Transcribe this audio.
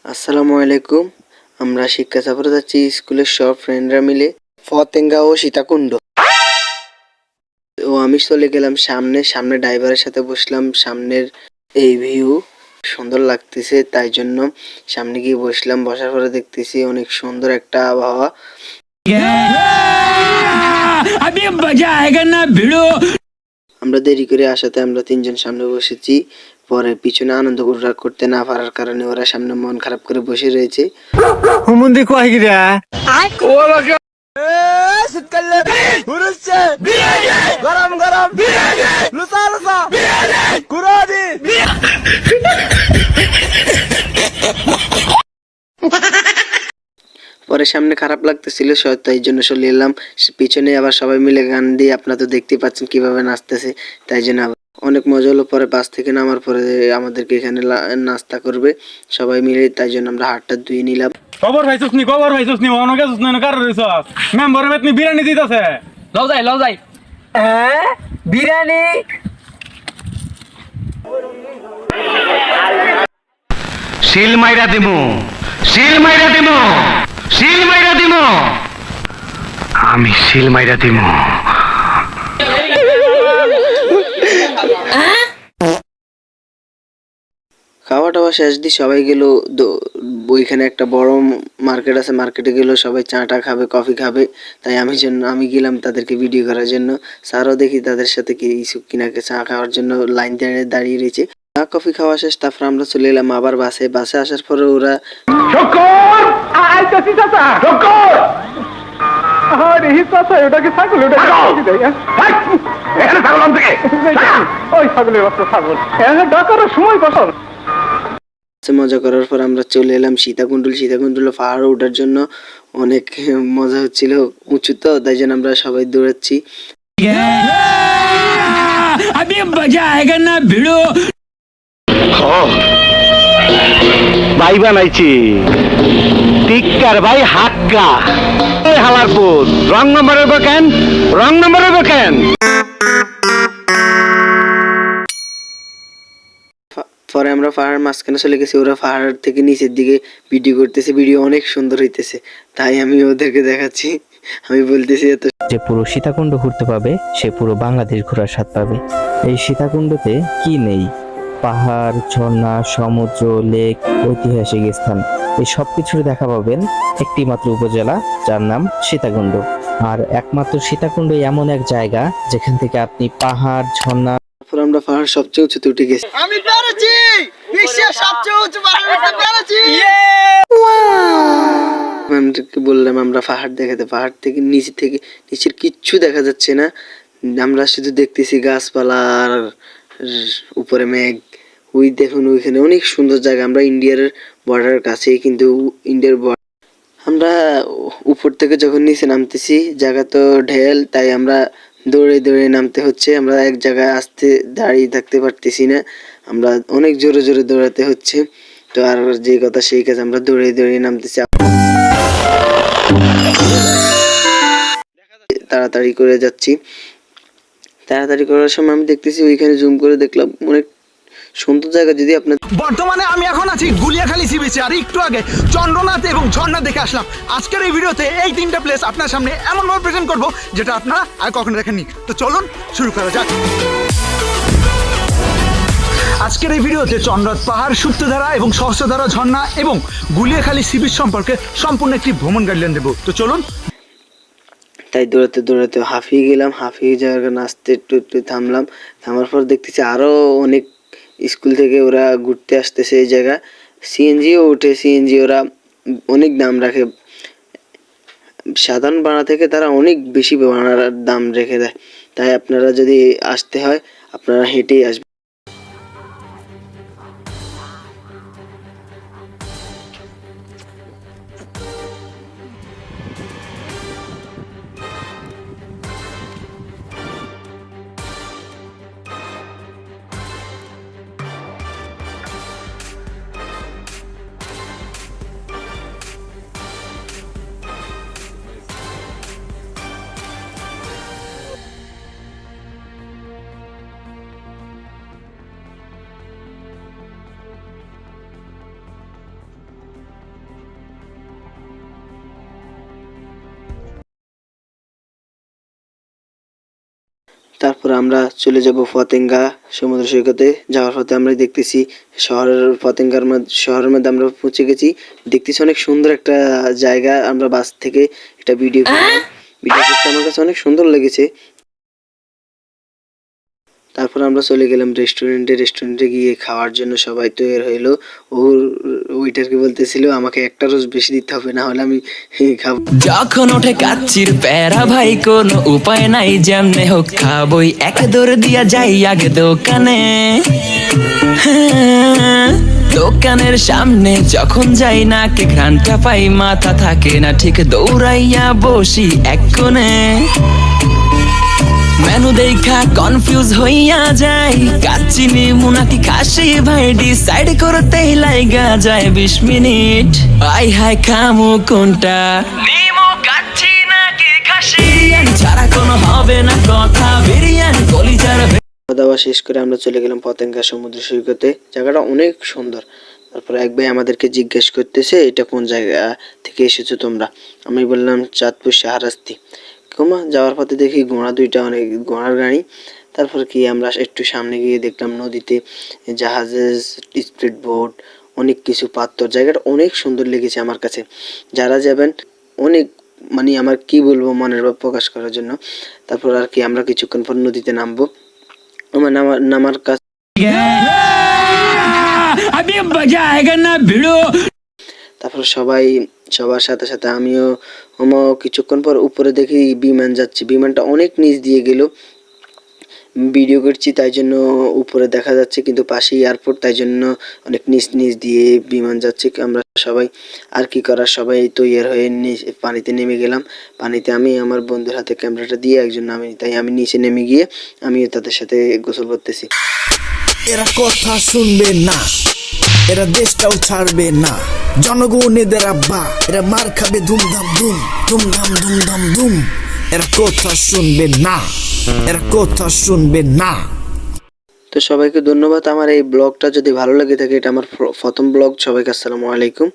আসসালামু আলাইকুম। আমরা শিক্ষা সফরে যাচ্ছি স্কুলের সব ফ্রেন্ডরা মিলে ফতেঙ্গা ও সীতাকুণ্ড। তো আমি চলে গেলাম সামনে ড্রাইভারের সাথে বসলাম। সামনের এই ভিউ সুন্দর লাগতেছে, তাই জন্য সামনে গিয়ে বসলাম। বসার পরে দেখতেছি অনেক সুন্দর একটা আবহাওয়া। আমরা দেরি করে আসাতে আমরা তিনজন সামনে বসেছি। পরে পিছনে আনন্দ করতে না পারার কারণে ওরা সামনে মন খারাপ করে বসে রয়েছে। পরে সামনে খারাপ লাগতেছিল, তাই জন্য চলে এলাম পিছনে। আবার সবাই মিলে গান দিয়ে, আপনারা তো দেখতে পাচ্ছেন কিভাবে নাচতেছে, তাই জন্য অনেক মজা হলো। পরে বাস থেকে নামার পরে আমাদেরকে এখানে নাস্তা করবে সবাই মিলে, তাই জন্য আমরা হাতটা ধুয়ে নিলাম। খবর ভাইছস নি অনেক গেছস না কার রইছস মেম্বার মেতনি বিরিয়ানি দিতাছে। লও যাই বিরিয়ানি শিল মাইরা দিমু আমি শিল মাইরা দিমু। খাওয়া টাওয়া শেষ দিয়ে সবাই গেল ওইখানে একটা বড় মার্কেট আছে, মার্কেটে গেল সবাই চাটা খাবে, কফি খাবে। তাই আমি গেলাম তাদেরকে ভিডিও করার জন্য। স্যারও দেখি তাদের সাথে কিছু কিনাকে চা খাওয়ার জন্য লাইন দাঁড়িয়ে রয়েছে। চা কফি খাওয়া শেষ, তারপর আমরা চলে এলাম আবার বাসে আসার পরে ওরা মজা করার পর আমরা চলে এলাম সীতাকুণ্ডল পাহাড়ে ওঠার জন্য। অনেক মজা হচ্ছিল, উঁচু তো, তাই জন্য আমরা সবাই দৌড়াচ্ছি। ভাই বানাইছি টিক্কার ভাই হাক্কা হালারপুর রং নম্বরের কেন পরে আমরা পাহাড়ের মাঝখানে চলে গেছি। ওরা পাহাড় থেকে নিচের দিকে ভিডিও করতেছে, ভিডিও অনেক সুন্দর হইতেছে, তাই আমি ওদেরকে দেখাচ্ছি। আমি বলতেছি এত যে পুরো সীতাকুণ্ড ঘুরতে পাবে সে পুরো বাংলাদেশ ঘোরার স্বাদ পাবে। এই সীতাকুণ্ডতে কি নেই? পাহাড়, ঝর্ণা, সমুদ্র, লেক, ঐতিহাসিক স্থান, এই সবকিছুর দেখা পাবেন একটি মাত্র উপজেলা, যার নাম সীতাকুণ্ড। আর একমাত্র সীতাকুণ্ড এমন এক জায়গা যেখান থেকে আপনি পাহাড়, ঝর্ণা। তারপর আমরা পাহাড় সবচেয়ে উঁচুতে উঠে গেছি। আমি পেরেছি বিশ্বের সবচেয়ে উঁচু পাহাড় পেরেছি। ম্যামকে বললাম আমরা পাহাড় দেখাতে, পাহাড় থেকে নিচের কিচ্ছু দেখা যাচ্ছে না। আমরা শুধু দেখতেছি গাছপালা আর উপরে মেঘ। ওই দেখুন ওইখানে অনেক সুন্দর জায়গা। আমরা ইন্ডিয়ার বর্ডারের কাছে, কিন্তু ইন্ডিয়ার আমরা উপর থেকে যখন নিচে নামতেছি, জায়গা তো ঢেল, তাই আমরা দৌড়ে নামতে হচ্ছে। আমরা এক জায়গায় দাঁড়িয়ে থাকতে পারতেছি না, আমরা অনেক জোরে দৌড়াতে হচ্ছে। তো আর যে কথা সেই কাজ, আমরা দৌড়ে নামতেছি। তাড়াতাড়ি করে যাচ্ছি। তাড়াতাড়ি করার সময় আমি দেখতেছি ওইখানে জুম করে দেখলাম অনেক সুন্দর জায়গা। যদি আপনার বর্তমানে আমি এখন আছি গুলিয়াখালী সি বিচে, আর একটু আগে চন্দ্রনাথ এবং ঝর্ণা দেখে আসলাম। আজকের এই ভিডিওতে এই তিনটা প্লেস আপনার সামনে এমনভাবে প্রেজেন্ট করবো যেটা আপনারা আর কখনো দেখেননি। তো চলুন শুরু করা যাক। আজকের এই ভিডিওতে চন্দ্রনাথ পাহাড়, সুপ্তধারা এবং সহস্রধারা ঝর্ণা এবং গুলিয়াখালী সি বিচ সম্পর্কে সম্পূর্ণ একটি ভ্রমণ গাইডলাইন দেবো। তো চলুন। তাই দৌড়াতে হাঁপিয়ে গেলাম। হাঁপিয়ে যাওয়ার নাচতে একটু থামার পর দেখতেছি আরো অনেক স্কুল থেকে ওরা ঘুরতে আসতেছে এই জায়গা। সিএনজিও ওঠে, সিএনজি ওরা অনেক দাম রাখে। সাধারণ ভাড়া থেকে তারা অনেক বেশি ভাড়ার দাম রেখে দেয়। তাই আপনারা যদি আসতে হয় আপনারা হেঁটেই আসবেন। তারপর আমরা চলে যাব পতেঙ্গা সমুদ্র সৈকতে। যাওয়ার পথে আমরা দেখতেছি শহরের মধ্যে আমরা পৌঁছে গেছি। দেখতেছি অনেক সুন্দর একটা জায়গা। আমরা বাস থেকে এটা ভিডিও করতে আমার কাছে অনেক সুন্দর লেগেছে। তারপর আমরা চলে গেলাম রেস্টুরেন্টে গিয়ে খাওয়ার জন্য সবাই তৈরি হইলো। ওইটারকে বলতেছিল আমাকে একটা রোজ বেশি দিতে হবে, না হলে আমি খাবো। যখন ওঠে কাচ্চির প্যারা ভাই কোনো উপায় নাই, যেমনে হোক খাবই, এক দৌড় দিয়া যাই আগে দোকানে। হ্যাঁ, দোকানের সামনে যখন যাই না কে ঘ্রাণটা পাই, মাথা থাকে না ঠিক, দৌড়াইয়া বসি এক কোণে। মেনু দেখা কনফিউজ হইয়া যাই, কাচ্চি নিমু নাকি খাসি ভাই ডিসাইড করতেই লাইগা যায় 20 মিনিট। আই হাই খামু কোনটা, নিমু কাচ্চি নাকি খাসি, বিরিয়ানি ছাড়া কোনো হবে না কথা, বিরিয়ানি কলিজার। খাওয়া দাওয়া শেষ করে আমরা চলে গেলাম পতেঙ্গা সমুদ্র সৈকতে। জায়গাটা অনেক সুন্দর। তারপর এক ভাই আমাদেরকে জিজ্ঞেস করতেছে এটা কোন জায়গা থেকে এসেছো তোমরা। আমি বললাম চাঁদপুর শাহরাস্তি। যাওয়ার পথে দেখি অনেক ঘোড়ার গাড়ি। তারপর কি আমরা একটু সামনে গিয়ে দেখলাম নদীতে জাহাজের স্পিড বোট, অনেক কিছু পাথর। জায়গাটা অনেক সুন্দর লেগেছে আমার কাছে। যারা যাবেন অনেক মানে আমার কি বলবো মনের ভাব প্রকাশ করার জন্য। তারপর আর কি আমরা কিছুক্ষণ পর নদীতে নামবো। আমার নামার কাছে তারপর সবার সাথে সাথে আমিও কিছুক্ষণ পর উপরে দেখি বিমান যাচ্ছে। বিমানটা অনেক নিচ দিয়ে গেল। ভিডিও করছি তাই জন্য উপরে দেখা যাচ্ছে, কিন্তু পাশেই এয়ারপোর্ট, তাই জন্য অনেক নিচ দিয়ে বিমান যাচ্ছে। আমরা সবাই আর কি করার, সবাই তৈরি হয়ে পানিতে নেমে গেলাম। পানিতে আমি আমার বন্ধুর হাতে ক্যামেরাটা দিয়ে একজন নামি, তাই আমি নিচে নেমে গিয়ে আমিও তাদের সাথে গোসল করতেছি। এরা কথা শুনবে না, এরা দেশটাও ছাড়বে না, জনগণ এদের আব্বা, এরা মার খাবে ধুমধাম ধুম ধুমধাম ধুমধাম ধুম। এরা কথা শুনবে না, এরা কথা শুনবে না। তো সবাইকে ধন্যবাদ। আমার এই ব্লগটা যদি ভালো লাগে থাকে, এটা আমার প্রথম ব্লগ। সবাইকে আসসালামু আলাইকুম।